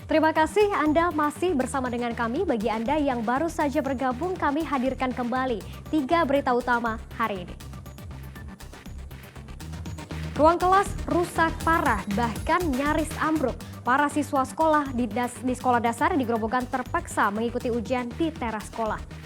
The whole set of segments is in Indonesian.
Terima kasih Anda masih bersama dengan kami. Bagi Anda yang baru saja bergabung, kami hadirkan kembali 3 berita utama hari ini. Ruang kelas rusak parah, bahkan nyaris ambruk. Para siswa sekolah di sekolah dasar di Grobogan terpaksa mengikuti ujian di teras sekolah.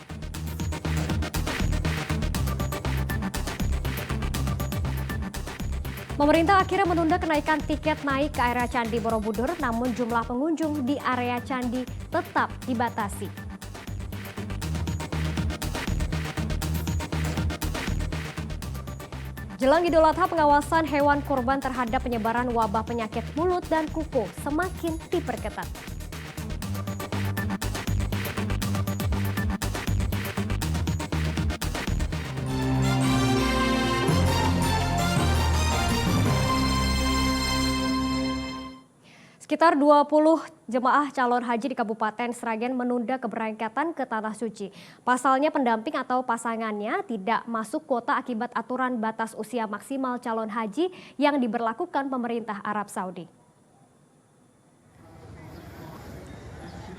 Pemerintah akhirnya menunda kenaikan tiket naik ke area Candi Borobudur, namun jumlah pengunjung di area Candi tetap dibatasi. Jelang Idul Adha, pengawasan hewan kurban terhadap penyebaran wabah penyakit mulut dan kuku semakin diperketat. Sekitar 20 jemaah calon haji di Kabupaten Sragen menunda keberangkatan ke Tanah Suci. Pasalnya pendamping atau pasangannya tidak masuk kuota akibat aturan batas usia maksimal calon haji yang diberlakukan pemerintah Arab Saudi.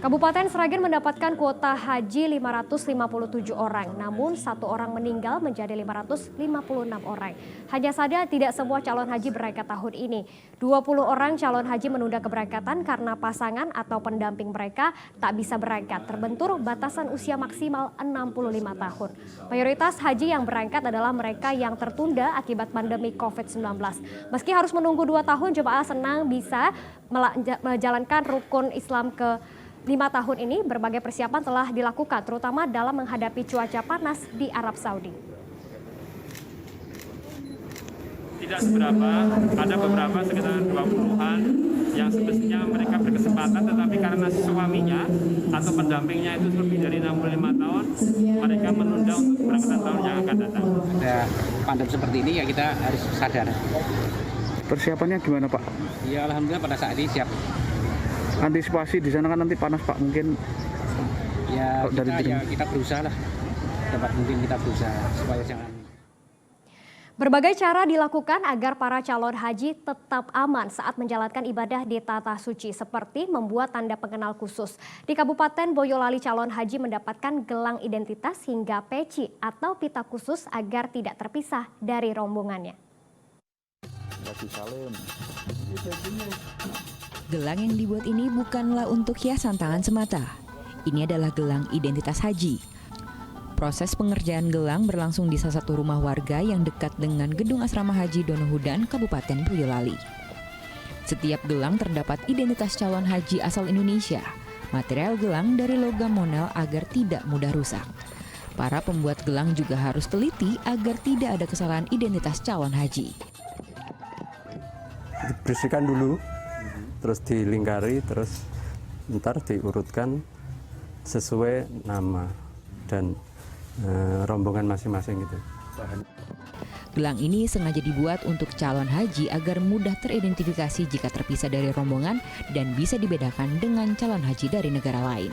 Kabupaten Sragen mendapatkan kuota haji 557 orang, namun 1 orang meninggal menjadi 556 orang. Hanya saja tidak semua calon haji berangkat tahun ini. 20 orang calon haji menunda keberangkatan karena pasangan atau pendamping mereka tak bisa berangkat, terbentur batasan usia maksimal 65 tahun. Mayoritas haji yang berangkat adalah mereka yang tertunda akibat pandemi COVID-19. Meski harus menunggu 2 tahun, jemaah senang bisa menjalankan rukun Islam ke 5 tahun ini. Berbagai persiapan telah dilakukan, terutama dalam menghadapi cuaca panas di Arab Saudi. Tidak seberapa, ada beberapa sekitar 20-an yang semestinya mereka berkesempatan, tetapi karena suaminya atau pendampingnya itu lebih dari 65 tahun, mereka menunda untuk keberangkatan tahun yang akan datang. Ada pandemi seperti ini ya kita harus sadar. Persiapannya gimana Pak? Ya alhamdulillah pada saat ini siap. Antisipasi di sana kan nanti panas Pak, mungkin Ya kita berusaha lah, dapat mungkin kita berusaha supaya jangan. Berbagai cara dilakukan agar para calon haji tetap aman saat menjalankan ibadah di Tanah Suci, seperti membuat tanda pengenal khusus. Di Kabupaten Boyolali, calon haji mendapatkan gelang identitas hingga peci atau pita khusus agar tidak terpisah dari rombongannya. Gelang yang dibuat ini bukanlah untuk hiasan tangan semata. Ini adalah gelang identitas haji. Proses pengerjaan gelang berlangsung di salah satu rumah warga yang dekat dengan Gedung Asrama Haji Donohudan, Kabupaten Boyolali. Setiap gelang terdapat identitas calon haji asal Indonesia. Material gelang dari logam monel agar tidak mudah rusak. Para pembuat gelang juga harus teliti agar tidak ada kesalahan identitas calon haji. Dibersihkan dulu, terus dilingkari, terus ntar diurutkan sesuai nama dan rombongan masing-masing gitu. Gelang ini sengaja dibuat untuk calon haji agar mudah teridentifikasi jika terpisah dari rombongan dan bisa dibedakan dengan calon haji dari negara lain.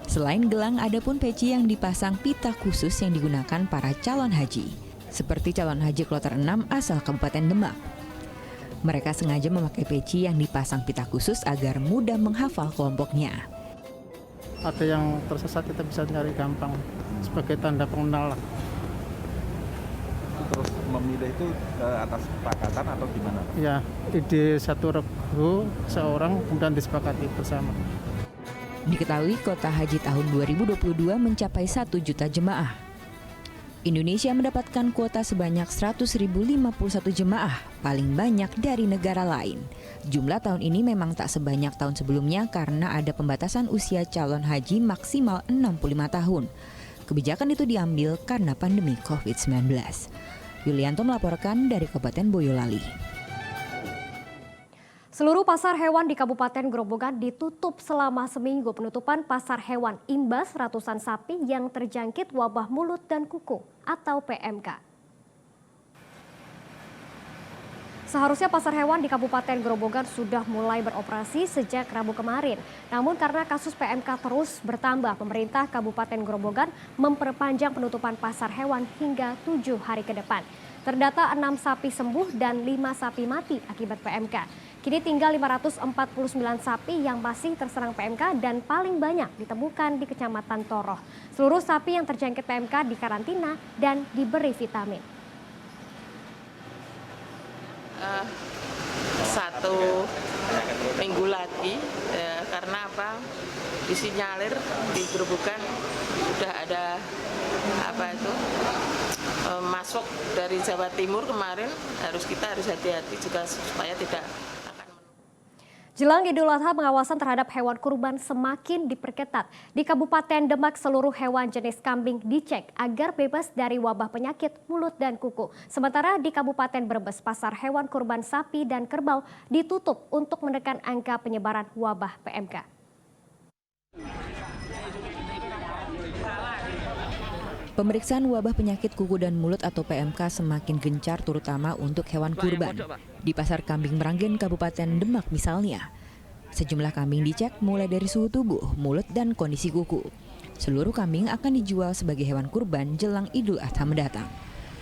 Selain gelang, ada pun peci yang dipasang pita khusus yang digunakan para calon haji, seperti calon haji kloter 6 asal Kabupaten Demak. Mereka sengaja memakai peci yang dipasang pita khusus agar mudah menghafal kelompoknya. Ada yang tersesat kita bisa nyari gampang sebagai tanda pengenal. Terus memilih itu atas kesepakatan atau gimana? Ya, ide satu regu seorang kemudian disepakati bersama. Diketahui kota haji tahun 2022 mencapai 1 juta jemaah. Indonesia mendapatkan kuota sebanyak 100.051 jemaah, paling banyak dari negara lain. Jumlah tahun ini memang tak sebanyak tahun sebelumnya karena ada pembatasan usia calon haji maksimal 65 tahun. Kebijakan itu diambil karena pandemi COVID-19. Yulianto melaporkan dari Kabupaten Boyolali. Seluruh pasar hewan di Kabupaten Grobogan ditutup selama seminggu. Penutupan pasar hewan imbas ratusan sapi yang terjangkit wabah mulut dan kuku atau PMK. Seharusnya pasar hewan di Kabupaten Grobogan sudah mulai beroperasi sejak Rabu kemarin. Namun karena kasus PMK terus bertambah, pemerintah Kabupaten Grobogan memperpanjang penutupan pasar hewan hingga 7 hari ke depan. Terdata 6 sapi sembuh dan 5 sapi mati akibat PMK. Kini tinggal 549 sapi yang masih terserang PMK dan paling banyak ditemukan di Kecamatan Toroh. Seluruh sapi yang terjangkit PMK dikarantina dan diberi vitamin. Satu minggu lagi karena apa, disinyalir di Gerobokan sudah ada masuk dari Jawa Timur kemarin, kita harus hati-hati juga supaya tidak akan. Jelang Idul Adha, pengawasan terhadap hewan kurban semakin diperketat. Di Kabupaten Demak, seluruh hewan jenis kambing dicek agar bebas dari wabah penyakit mulut dan kuku. Sementara di Kabupaten Brebes, pasar hewan kurban sapi dan kerbau ditutup untuk menekan angka penyebaran wabah PMK. Pemeriksaan wabah penyakit kuku dan mulut atau PMK semakin gencar terutama untuk hewan kurban. Di Pasar Kambing Meranggen, Kabupaten Demak misalnya, sejumlah kambing dicek mulai dari suhu tubuh, mulut, dan kondisi kuku. Seluruh kambing akan dijual sebagai hewan kurban jelang Idul Adha mendatang.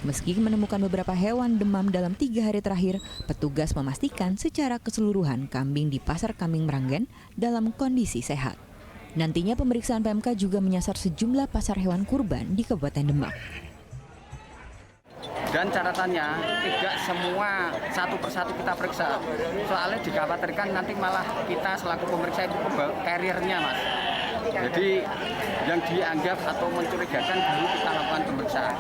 Meski menemukan beberapa hewan demam dalam 3 hari terakhir, petugas memastikan secara keseluruhan kambing di Pasar Kambing Meranggen dalam kondisi sehat. Nantinya pemeriksaan PMK juga menyasar sejumlah pasar hewan kurban di Kabupaten Demak. Dan catatannya tidak semua satu persatu kita periksa. Soalnya dikhawatirkan nanti malah kita selaku pemeriksa itu karirnya, Mas. Jadi yang dianggap atau mencurigakan dulu kita lakukan pemeriksaan.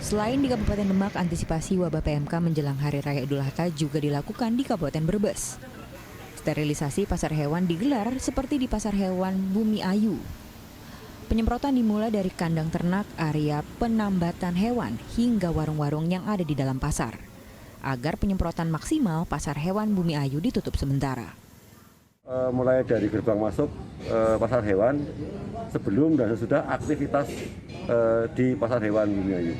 Selain di Kabupaten Demak, antisipasi wabah PMK menjelang Hari Raya Idul Adha juga dilakukan di Kabupaten Brebes. Sterilisasi pasar hewan digelar seperti di Pasar Hewan Bumi Ayu. Penyemprotan dimulai dari kandang ternak, area penambatan hewan, hingga warung-warung yang ada di dalam pasar. Agar penyemprotan maksimal, Pasar Hewan Bumi Ayu ditutup sementara. Mulai dari gerbang masuk pasar hewan, sebelum dan sesudah aktivitas di Pasar Hewan Bumi Ayu.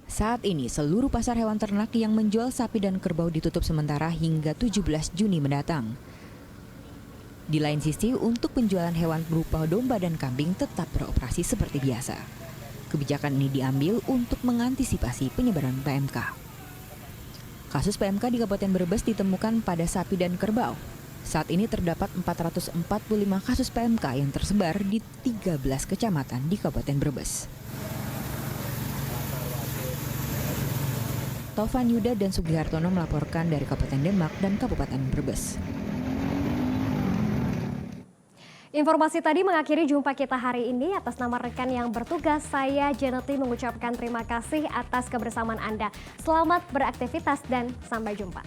Saat ini seluruh pasar hewan ternak yang menjual sapi dan kerbau ditutup sementara hingga 17 Juni mendatang. Di lain sisi, untuk penjualan hewan berupa domba dan kambing tetap beroperasi seperti biasa. Kebijakan ini diambil untuk mengantisipasi penyebaran PMK. Kasus PMK di Kabupaten Brebes ditemukan pada sapi dan kerbau. Saat ini terdapat 445 kasus PMK yang tersebar di 13 kecamatan di Kabupaten Brebes. Taufan Yuda dan Sugihartono melaporkan dari Kabupaten Demak dan Kabupaten Brebes. Informasi tadi mengakhiri jumpa kita hari ini. Atas nama rekan yang bertugas, saya Janeti mengucapkan terima kasih atas kebersamaan Anda. Selamat beraktivitas dan sampai jumpa.